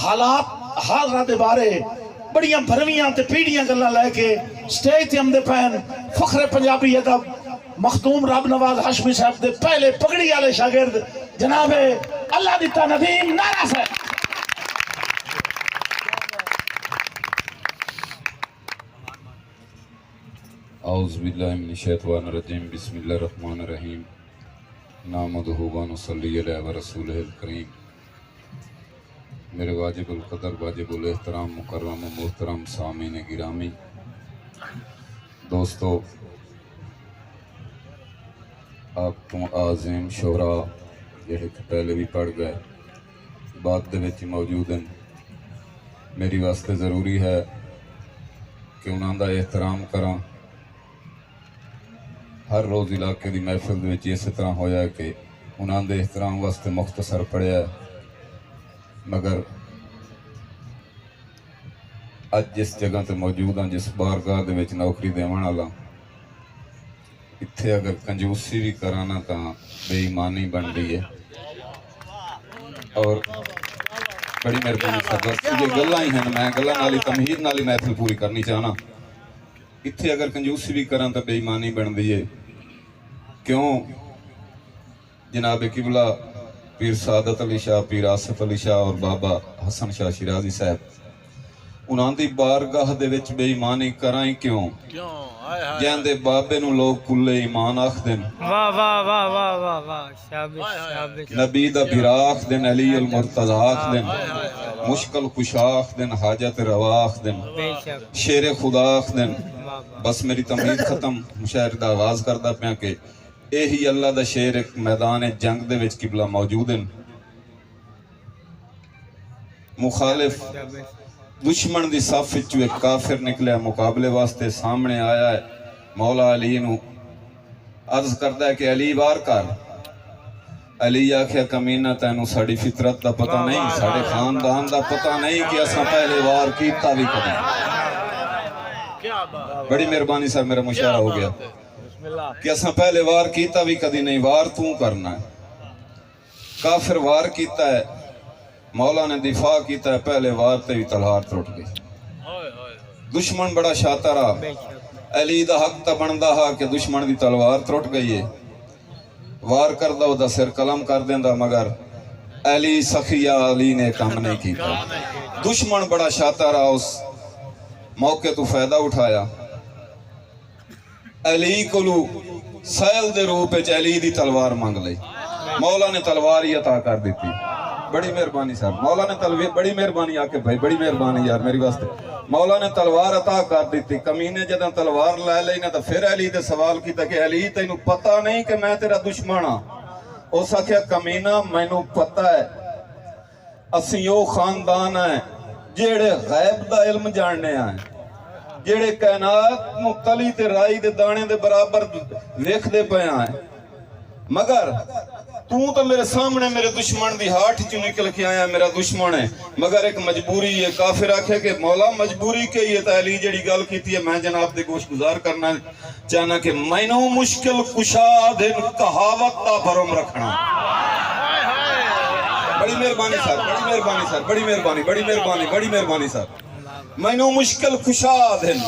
حالات حاضرہ دے بارے بڑیاں بھرویاں تے پیڑیاں گلاں لے کے سٹیج تے ہم دے پہن فخر پنجابی ادب مخدوم رب نواز ہاشمی صاحب دے پہلے پگڑی والے شاگرد جناب اللہ دیتا ندیم نعرہ سے اعوذ باللہ من الشیطان الرجیم بسم اللہ الرحمن الرحیم نحمدہ و نصلی علیہ ورسولہ الکریم میرے واجب القدر واجب الاحترام مکرم و محترم سامعین گرامی دوستو آپ تو عظیم شعراء جڑے کہ پہلے بھی پڑھ گئے بعد دے وچ موجود ہیں میری واسطے ضروری ہے کہ انہاں دا احترام کراں ہر روز علاقے دی محفل دے وچ اسی طرح ہویا ہے کہ انہاں دے احترام واسطے مختصر پڑھیا ہے مگر اج جس جگہ تے موجود ہاں جس بارگاہ دے وچ نوکری دیوان والا اتھے اگر کنجوسی بھی کرانا تاں بے ایمانی بن رہی ہے اور بڑی مہربانی سر یہ گلاں ہی ہیں میں گلاں نالی تمہید نالی محفل پوری کرنی چاہنا اتھے اگر کنجوسی بھی کران تاں بے ایمانی بن رہی ہے کیوں جناب قبلہ پیر سعادت علی شاہ پیر آصف علی شاہ اور بابا حسن شاہ شیرازی صاحب انہاں دی بارگاہ دے وچ بے ایمانی کرائیں کیوں جہاں دے بابے نو لوگ کلے ایمان آخ دن واہ واہ واہ واہ واہ واہ شابش شابش نبی دا بھراخ دن علی المرتضی آخ دن مشکل کشاخ دن حاجت روا آخ دن بے شک شیر خدا آخ دن واہ واہ بس میری تمہید ختم مشاعر دا آغاز کردہ پیا کہ اے ہی اللہ دا شیر ایک میدان جنگ دے وچ قبلہ موجود ہیں مخالف دشمن دی صف وچوں ایک کافر نکلیا مقابلے واسطے سامنے آیا ہے مولا علی نو عرض کردا ہے کہ علی وار کر علی آکھیا کمینہ تینوں ساڈی فطرت دا پتہ نہیں ساڈے خاندان دا پتہ نہیں کہ اساں پہلے وار کیتا بھی کدی بڑی مہربانی سر میرا مشاعرہ ہو گیا کہ اساں پہلے وار کیتا بھی کدی نہیں وار تو کرنا ہے کافر وار کیتا ہے مولا نے دفاع کیتا ہے پہلے وار تے بھی تلوار ٹوٹ گئی دشمن بڑا شاطر رہا علی دا حق تا بندا ہا کہ دشمن دی تلوار ٹوٹ گئی ہے وار کردا او دا سر قلم کر دیندا مگر علی سخیہ علی نے کام نہیں کیتا دشمن بڑا شاطر رہا اس موقع تو فائدہ اٹھایا علی کولو سیل دے روپ وچ علی دی تلوار مانگ لئی مولا نے تلوار ہی عطا کر دیتی بڑی مہربانی صاحب مولا نے تلوار بڑی مہربانی آکے بھائی بڑی مہربانی یار میری واسطے مولا نے تلوار عطا کر دیتی کمینے جداں تلوار لے لئی نہ تو پھر علی تے سوال کیتا کہ علی تینوں پتہ نہیں کہ میں تیرا دشمن ہاں اس آکھیا کمینہ مینوں پتہ ہے اسی او خاندان ہیں جیڑے غیب دا علم جاننے ہیں جیڑے کائنات نو تلی تے رائی دے دانے دے برابر ویکھ دے پے ہیں مگر تو میرے سامنے میرے دشمن دی ہاتھ چوں نکل کے آیا میرا دشمن ہے مگر ایک مجبوری ہے کافر آکھے کہ مولا مجبوری کے یہ تعلی جڑی گل کیتی ہے میں جناب دے گوش گزار کرنا چاہنا کہ مینوں مشکل کشا دن کہاوت دا بھرم رکھنا بڑی مہربانی صاحب بڑی مہربانی صاحب بڑی مہربانی بڑی مہربانی بڑی مہربانی صاحب مینوں مشکل کشا دن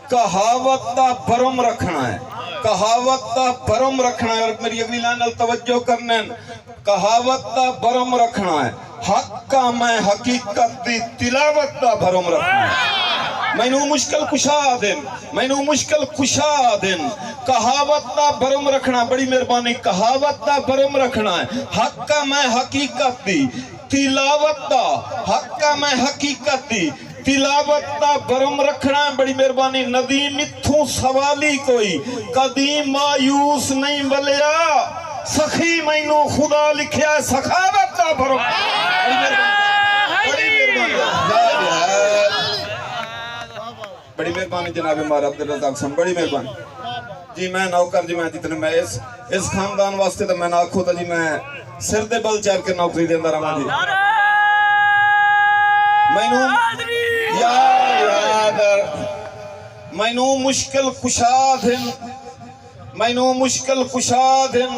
کہاوت دا بھرم رکھنا ہے کہاوت دا بھرم رکھنا ہے اور میری اگلی لائن توجہ کرنا ہے کہاوت دا بھرم رکھنا ہے حق کا میں حقیقت دی تلاوت دا بھرم رکھنا ہے مینوں مشکل کشا دن مینوں مشکل کشا دن کہاوت دا بھرم رکھنا بڑی مہربانی کہاوت دا بھرم رکھنا ہے حق کا میں حقیقت دی تلاوت دا حق کا میں حقیقت دی تلاوت دا برم رکھنا ہے بڑی مہربانی ندیم اتھوں سوالی کوئی قدیم مایوس نہیں بلیا سخی مینوں خدا لکھیا ہے سخاوت دا برم بڑی مہربانی جناب ہمارا عبدالرزاق صاحب بڑی مہربانی جی میں نوکر جی میں جتنے میں اس خاندان واسطے تو میں ناکھو تا جی میں سر دے بل چار کے نوکری دیندہ رہا جی مینوں مشکل کشا دن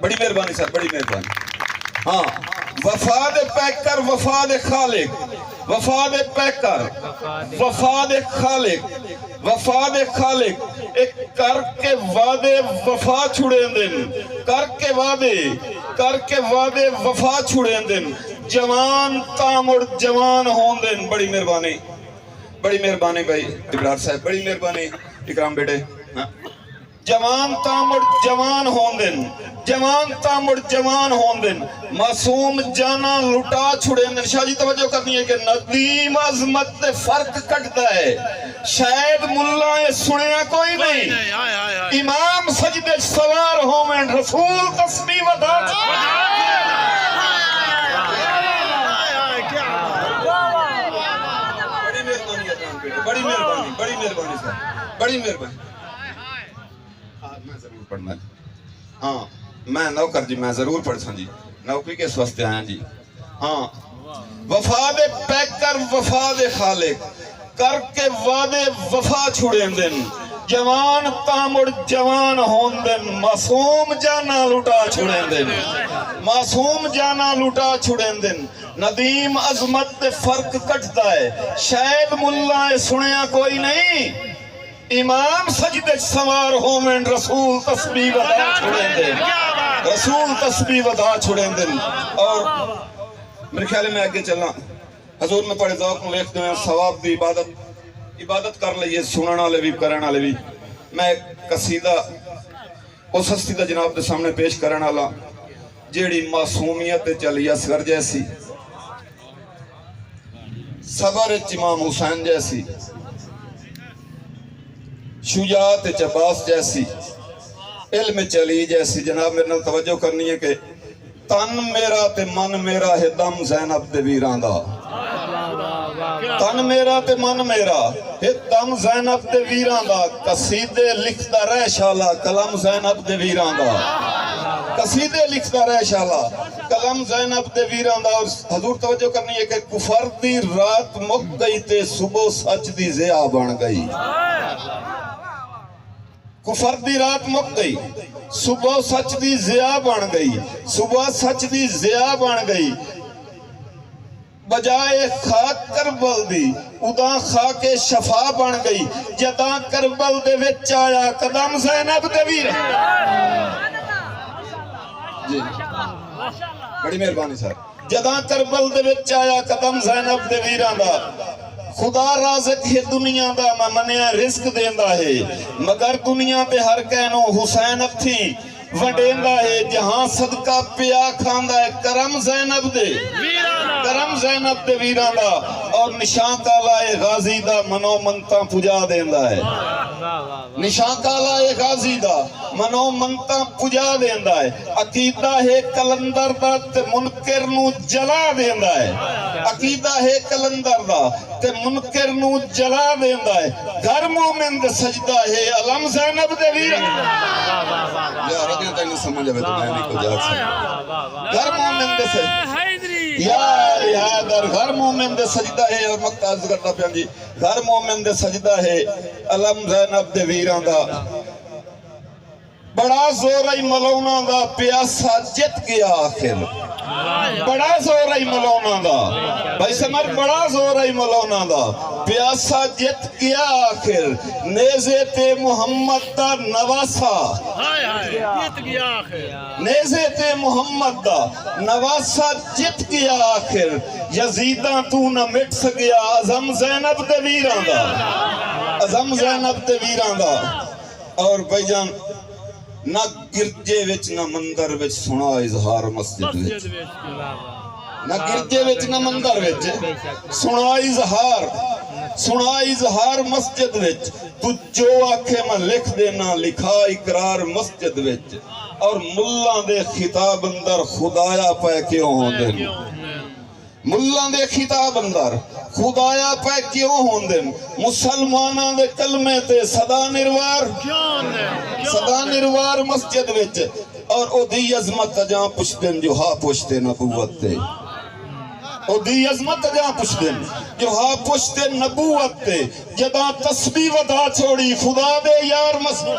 بڑی مہربانی صاحب بڑی مہربانی ہاں وفاد پیکر وفاد خالق وفاد پیکر وفاد خالق وفاد خالق ایک کر کے وعدے وفا چھڑیں دن کر کے وعدے وفا چھڑیں دن جوان تامڑ جوان ہون دن بڑی مہربانی بھائی ابرار صاحب بڑی مہربانی اکرام بیٹے جوان تامڑ جوان ہون دن جوان تامڑ جوان ہون دن معصوم جانا لٹا چھڑیں دن شاہ جی توجہ کرنی ہے کہ ندیم عظمت دے فرق کٹتا ہے شاید ملہ سنیا کوئی نہیں امام سجدے سوار ہومن رسول تسبیح ودا بڑی مہربانی صاحب بڑی مہربانی میں ضرور پڑھنا ہاں میں نوکر جی میں ضرور پڑھتا جی نوکری کے واسطے آیا جی ہاں وفاد پیکر وفاد خالق کر کے وعدے وفا چھڑیں دن جوان تامڑ جوان ہون دن معصوم جانا لٹا چھڑیں دن معصوم جانا لٹا چھڑیں دن ندیم عظمت دے فرق کٹتا ہے شاید ملہ سنیا کوئی نہیں امام سجدے سوار ہومن رسول تسبیح ودا چھڑیں دن رسول تسبیح ودا چھڑیں دن اور میرے خیال میں آگے چلنا حضور میں پڑھے ذوق میں ویکھتے ہیں ثواب دی عبادت کر لئیے سننا لے بھی کرنا لے بھی میں ایک قصیدہ اس ہستی دا جناب دے سامنے پیش کرنا لا جیڑی معصومیت چلی اصغر جیسی صبر امام حسین جیسی شجاعت عباس جیسی علم چلی جیسی جناب میرے نال توجہ کرنی ہے کہ تن میرا تے من میرا ہے دم زینب دے ویراں دا تن میرا تے من میرا ہے دم زینب دے ویراں دا قصیدے لکھدا رہ شالا کلم زینب دے ویراں دا قصیدے لکھدا رہ شالا کلم زینب دے ویراں دا اور حضور توجہ کرنی ہے کہ کفر دی رات مک گئی تے صبح سچ دی ضیا بن گئی کفر دی رات مک گئی صبح سچ دی ضیا بن گئی صبح سچ دی ضیا بن گئی بجائے خاک کربل دی ادا خاک شفا بن گئی جداں کربل دے وچ آیا قدم زینب دے ویر جی بڑی مہربانی صاحب جداں کربل دے وچ آیا قدم زینب دے ویراں دا خدا رازق ہے دنیا دا میں منیا رزق دیندا ہے مگر دنیا پہ ہر کہنو حسین اب تھی وڈیندا ہے جہاں صدقہ پیا کھاندا ہے کرم زینب دے ویراں دا اور نشان کالائے غازی دا منو منتاں پجا دیندا ہے نشان کالائے غازی دا منو منتاں پجا دیندا ہے عقیدہ ہے کلندر دا تے منکر نو جلا دیندا ہے عقیدہ ہے کلندر دا تے منکر نو جلا دیندا ہے گھر مومن دے سجدہ ہے علم زینب دے ویراں یار اگے تینوں سمجھ آوے تو میں نہیں کو جا سکتا گھر مومن دے سجدہ یار یادر گھر مومن دے سجدہ ہے اور مقتاز کرنا پیان جی گھر مومن دے سجدہ ہے علم زینب دے ویراں دا بڑا زور آئی ملونا دا پیاسا جت گیا آخر بڑا زور آئی ملونا دا بھائی سمر بڑا زور آئی ملونا دا پیاسا جت گیا آخر نیزے تے محمد دا نواسا نیزے تے محمد دا نواسا جت گیا آخر یزیداں تو نہ مٹ سکیا عظم زینب دے ویراں دا عظم زینب دے ویراں دا اور بھائی جان نہ گرجے وچ نہ مندر وچ سنا اظہار مسجد وچ نہ گرجے وچ نہ مندر وچ سنا اظہار مسجد وچ تو جو آکھے میں لکھ دینا لکھا اقرار مسجد وچ اور ملہ دے خطاب اندر خدایا پہ کیوں ہوں دن ملہ دے خطاب اندر خدایا پہ کیوں ہوں دن مسلمانہ دے کلمے تے صدا نروار مسجد وچ اور او دی عظمت جہاں پوچھ دن جو ہاں پوچھ دے نبوت تے او دی عظمت جہاں پوچھ دن جو ہاں پوچھ دے نبوت تے جداں تسبیح ودا چھوڑی خدا دے یار مسجد